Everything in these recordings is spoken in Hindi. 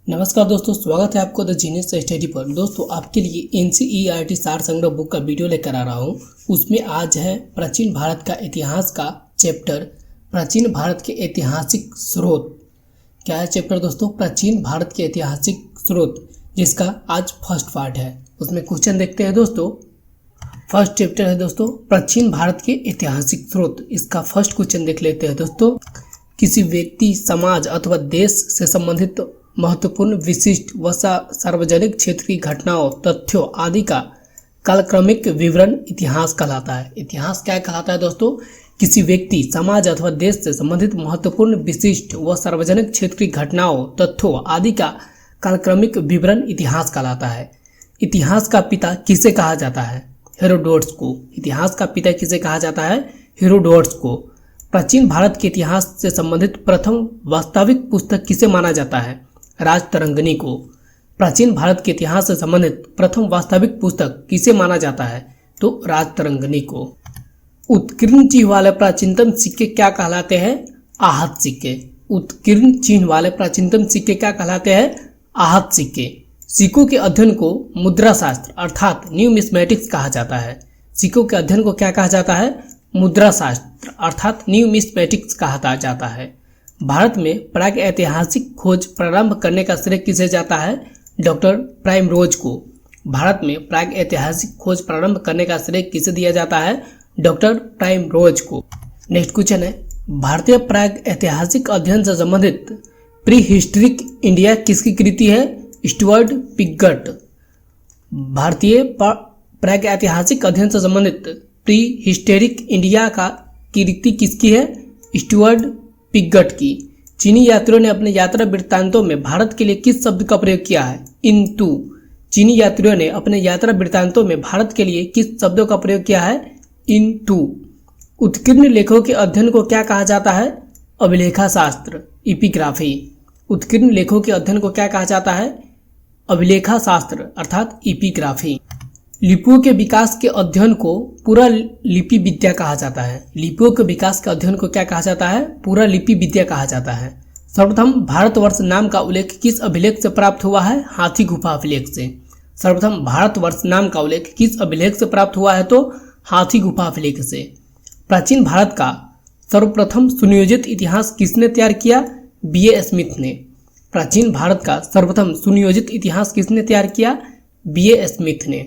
नमस्कार दोस्तों, स्वागत है आपको द जीनियस स्टडी पर। दोस्तों आपके लिए एनसीईआरटी सार संग्रह बुक का वीडियो लेकर आ रहा हूँ। उसमें आज है प्राचीन भारत का इतिहास का चैप्टर, प्राचीन भारत के ऐतिहासिक स्रोत। क्या है चैप्टर दोस्तों? प्राचीन भारत के ऐतिहासिक स्रोत, जिसका आज फर्स्ट पार्ट है। उसमें क्वेश्चन देखते हैं दोस्तों। फर्स्ट चैप्टर है दोस्तों प्राचीन भारत के ऐतिहासिक स्रोत। इसका फर्स्ट क्वेश्चन देख लेते हैं दोस्तों। किसी व्यक्ति, समाज अथवा देश से संबंधित महत्वपूर्ण, विशिष्ट व सार्वजनिक क्षेत्र की घटनाओं, तथ्यों आदि का कालक्रमिक विवरण इतिहास कहलाता है। इतिहास क्या कहलाता है दोस्तों? किसी व्यक्ति, समाज अथवा देश से संबंधित महत्वपूर्ण, विशिष्ट व सार्वजनिक क्षेत्र की घटनाओं, तथ्यों आदि का कालक्रमिक विवरण इतिहास कहलाता है। इतिहास का पिता किसे कहा जाता है? हेरोडोटस को। इतिहास का पिता किसे कहा जाता है? हेरोडोटस को। प्राचीन भारत के इतिहास से संबंधित प्रथम वास्तविक पुस्तक किसे माना जाता है? राजतरंगिणी को। प्राचीन भारत के इतिहास से संबंधित प्रथम वास्तविक पुस्तक किसे माना जाता है? तो राजतरंगिणी को। उत्कीर्ण चिन्ह वाले प्राचीनतम सिक्के क्या कहलाते हैं? आहत सिक्के। उत्कीर्ण चिन्ह वाले प्राचीनतम सिक्के क्या कहलाते हैं? आहत सिक्के। सिक्कों के अध्ययन को मुद्रा शास्त्र अर्थात न्यूमिस्मेटिक्स कहा जाता है। सिक्कों के अध्ययन को क्या कहा जाता है? मुद्रा शास्त्र अर्थात न्यूमिस्मेटिक्स कहा जाता है। भारत में प्राग ऐतिहासिक खोज प्रारंभ करने का श्रेय किसे जाता है? डॉक्टर प्राइमरोज को। भारत में प्राग ऐतिहासिक खोज प्रारंभ करने का श्रेय किसे दिया जाता है? डॉक्टर प्राइमरोज को। नेक्स्ट क्वेश्चन है, भारतीय प्राग ऐतिहासिक अध्ययन से संबंधित प्री हिस्टोरिक इंडिया किसकी कृति है? Stuart Piggott. भारतीय प्राग ऐतिहासिक अध्ययन से संबंधित प्री हिस्टोरिक इंडिया का कृति किसकी है? स्टुअर्ट पिगट की। चीनी यात्रियों ने अपने यात्रा वृत्तांतों में भारत के लिए किस शब्द का प्रयोग किया है? इनटू। चीनी यात्रियों ने अपने यात्रा वृत्तांतों में भारत के लिए किस शब्दों का प्रयोग किया है? इनटू। उत्कीर्ण लेखों के अध्ययन को क्या कहा जाता है? अभिलेखा शास्त्र, इपिग्राफी। उत्कीर्ण लेखों के अध्ययन को क्या कहा जाता है? अभिलेखा शास्त्र अर्थात इपिग्राफी। लिपियों के विकास के अध्ययन को पूरा लिपि विद्या कहा जाता है। लिपियों के विकास के अध्ययन को क्या कहा जाता है? पूरा लिपि विद्या कहा जाता है। सर्वप्रथम भारतवर्ष नाम का उल्लेख किस अभिलेख से प्राप्त हुआ है? हाथी गुफा अभिलेख से। सर्वप्रथम भारतवर्ष नाम का उल्लेख किस अभिलेख से प्राप्त हुआ है? तो हाथी गुफा अभिलेख से। प्राचीन भारत का सर्वप्रथम सुनियोजित इतिहास किसने तैयार किया? B.A. स्मिथ ने। प्राचीन भारत का सर्वप्रथम सुनियोजित इतिहास किसने तैयार किया? B.A. स्मिथ ने।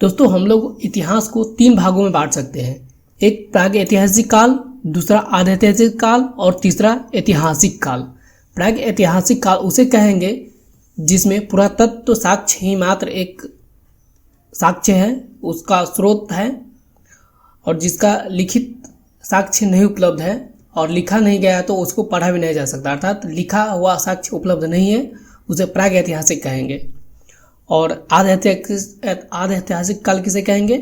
दोस्तों हम लोग इतिहास को 3 भागों में बांट सकते हैं। एक प्राग ऐतिहासिक काल, दूसरा आधे ऐतिहासिक काल और तीसरा ऐतिहासिक काल। प्राग ऐतिहासिक काल उसे कहेंगे जिसमें पुरातत्व साक्ष्य ही मात्र एक साक्ष्य है, उसका स्रोत है, और जिसका लिखित साक्ष्य नहीं उपलब्ध है और लिखा नहीं गया तो उसको पढ़ा भी नहीं जा सकता, अर्थात लिखा हुआ साक्ष्य उपलब्ध नहीं है, उसे प्राग ऐतिहासिक कहेंगे। और आधे ऐतिहासिक काल किसे कहेंगे?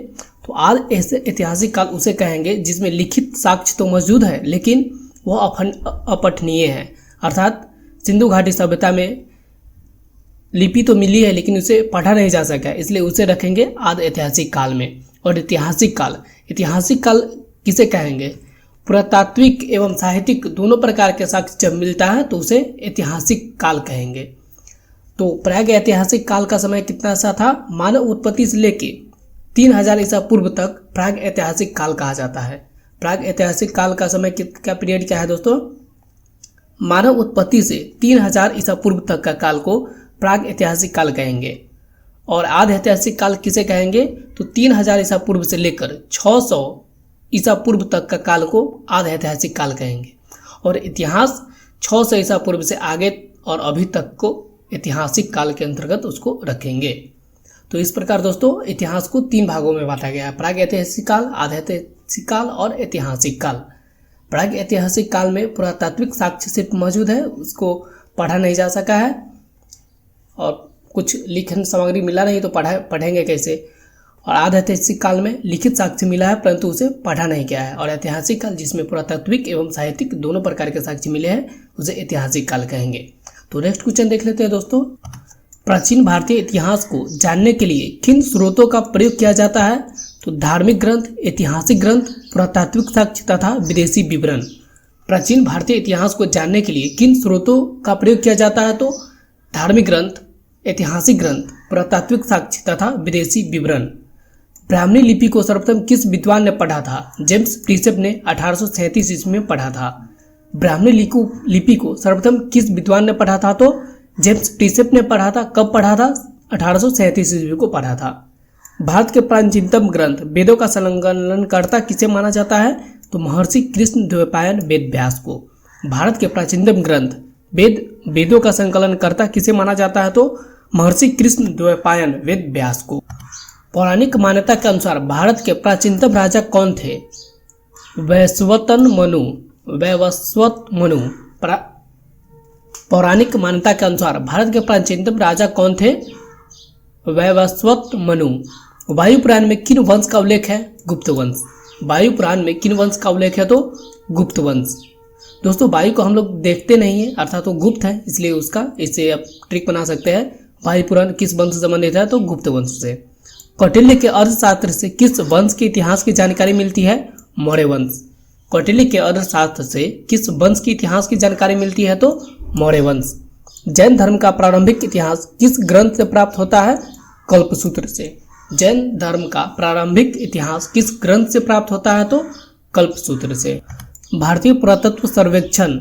तो आधे ऐतिहासिक काल उसे कहेंगे जिसमें लिखित साक्ष्य तो मौजूद है लेकिन वह अपठनीय है, अर्थात सिंधु घाटी सभ्यता में लिपि तो मिली है लेकिन उसे पढ़ा नहीं जा सका, इसलिए उसे रखेंगे आधे ऐतिहासिक काल में। और ऐतिहासिक काल किसे कहेंगे? पुरातात्विक एवं साहित्यिक दोनों प्रकार के साक्ष्य जब मिलता है तो उसे ऐतिहासिक काल कहेंगे। तो प्राग ऐतिहासिक काल का समय कितना सा था? मानव उत्पत्ति से लेके 3000 ईसा पूर्व तक प्राग ऐतिहासिक काल कहा जाता है। प्राग ऐतिहासिक काल का समय का पीरियड क्या है दोस्तों? मानव उत्पत्ति से 3000 ईसा पूर्व तक का काल को प्राग ऐतिहासिक काल कहेंगे। और आधे ऐतिहासिक काल किसे कहेंगे? तो 3000 ईसा पूर्व से लेकर 600 ईसा पूर्व तक का काल को आधे ऐतिहासिक काल कहेंगे। और इतिहास 600 ईसा पूर्व से आगे और अभी तक को ऐतिहासिक काल के अंतर्गत उसको रखेंगे। तो इस प्रकार दोस्तों इतिहास को 3 भागों में बांटा गया है, प्राग ऐतिहासिक काल, आधे ऐतिहासिक काल और ऐतिहासिक काल। प्राग ऐतिहासिक काल में पुरातात्विक साक्ष्य सिर्फ मौजूद है, उसको पढ़ा नहीं जा सका है और कुछ लिखन सामग्री मिला नहीं तो पढ़ेंगे कैसे। और आधे ऐतिहासिक काल में लिखित साक्ष्य मिला है परंतु उसे पढ़ा नहीं गया है। और ऐतिहासिक काल जिसमें पुरातात्विक एवं साहित्यिक दोनों प्रकार के साक्ष्य मिले हैं उसे ऐतिहासिक काल कहेंगे। तो नेक्स्ट क्वेश्चन देख लेते हैं दोस्तों। प्राचीन भारतीय इतिहास को जानने के लिए किन स्रोतों का प्रयोग किया जाता है? तो धार्मिक ग्रंथ, ऐतिहासिक ग्रंथ, पुरातात्विक साक्ष्य तथा विदेशी विवरण। प्राचीन भारतीय इतिहास को जानने के लिए किन स्रोतों का प्रयोग किया जाता है? तो धार्मिक ग्रंथ, ऐतिहासिक ग्रंथ, पुरातात्विक साक्ष्य तथा विदेशी विवरण। ब्राह्मणी लिपि को सर्वप्रथम किस विद्वान ने पढ़ा था? जेम्स प्रिसेप ने 1837 ईस्वी में पढ़ा था। ब्राह्मणी लिपि को सर्वप्रथम किस विद्वान ने पढ़ा था? तो जेम्स प्रिसेप ने पढ़ा था। कब पढ़ा था? 1837 ईस्वी को पढ़ा था। भारत के प्राचीनतम ग्रंथ वेदों का संकलनकर्ता किसे माना जाता है? तो महर्षि कृष्ण द्वैपायन वेद व्यास को। भारत के प्राचीनतम ग्रंथ वेदों का संकलनकर्ता किसे माना जाता है? तो महर्षि कृष्ण द्वैपायन वेद व्यास को। पौराणिक मान्यता के अनुसार भारत के प्राचीनतम राजा कौन थे? वैवस्वत मनु। पौराणिक मान्यता के अनुसार भारत के प्राचीनतम राजा कौन थे? वैवस्वत मनु। वायु पुराण में किन वंश का उल्लेख है? गुप्त वंश। वायु पुराण में किन वंश का उल्लेख है? तो गुप्त वंश। दोस्तों वायु को हम लोग देखते नहीं है, अर्थात वो गुप्त है, इसलिए इससे आप ट्रिक बना सकते हैं। वायु पुराण किस वंश से संबंधित है? तो गुप्त वंश से। कौटिल्य के अर्थशास्त्र से किस वंश के इतिहास की जानकारी मिलती है? मौर्य वंश। कौटिल्य के अर्थशास्त्र से किस वंश के इतिहास की जानकारी मिलती है? तो मौर्य वंश। जैन धर्म का प्रारंभिक इतिहास किस ग्रंथ से प्राप्त होता है? कल्पसूत्र से। जैन धर्म का प्रारंभिक इतिहास किस ग्रंथ से प्राप्त होता है? तो कल्पसूत्र से। भारतीय पुरातत्व सर्वेक्षण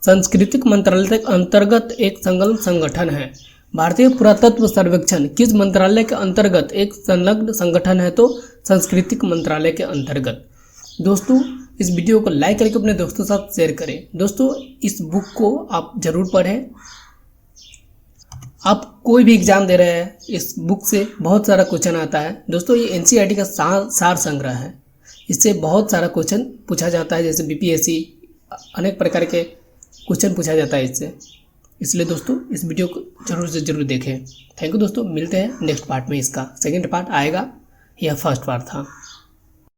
सांस्कृतिक मंत्रालय के अंतर्गत एक संलग्न संगठन है। भारतीय पुरातत्व सर्वेक्षण किस मंत्रालय के अंतर्गत एक संलग्न संगठन है? तो सांस्कृतिक मंत्रालय के अंतर्गत। दोस्तों इस वीडियो को लाइक करके अपने दोस्तों के साथ शेयर करें। दोस्तों इस बुक को आप जरूर पढ़ें। आप कोई भी एग्जाम दे रहे हैं, इस बुक से बहुत सारा क्वेश्चन आता है। दोस्तों ये एनसीईआरटी का सार संग्रह है। इससे बहुत सारा क्वेश्चन पूछा जाता है, जैसे बीपीएससी अनेक प्रकार के क्वेश्चन पूछा जाता है इससे। इसलिए दोस्तों इस वीडियो को जरूर से जरूर देखें। थैंक यू दोस्तों, मिलते हैं नेक्स्ट पार्ट में। इसका सेकंड पार्ट आएगा, यह फर्स्ट पार्ट था।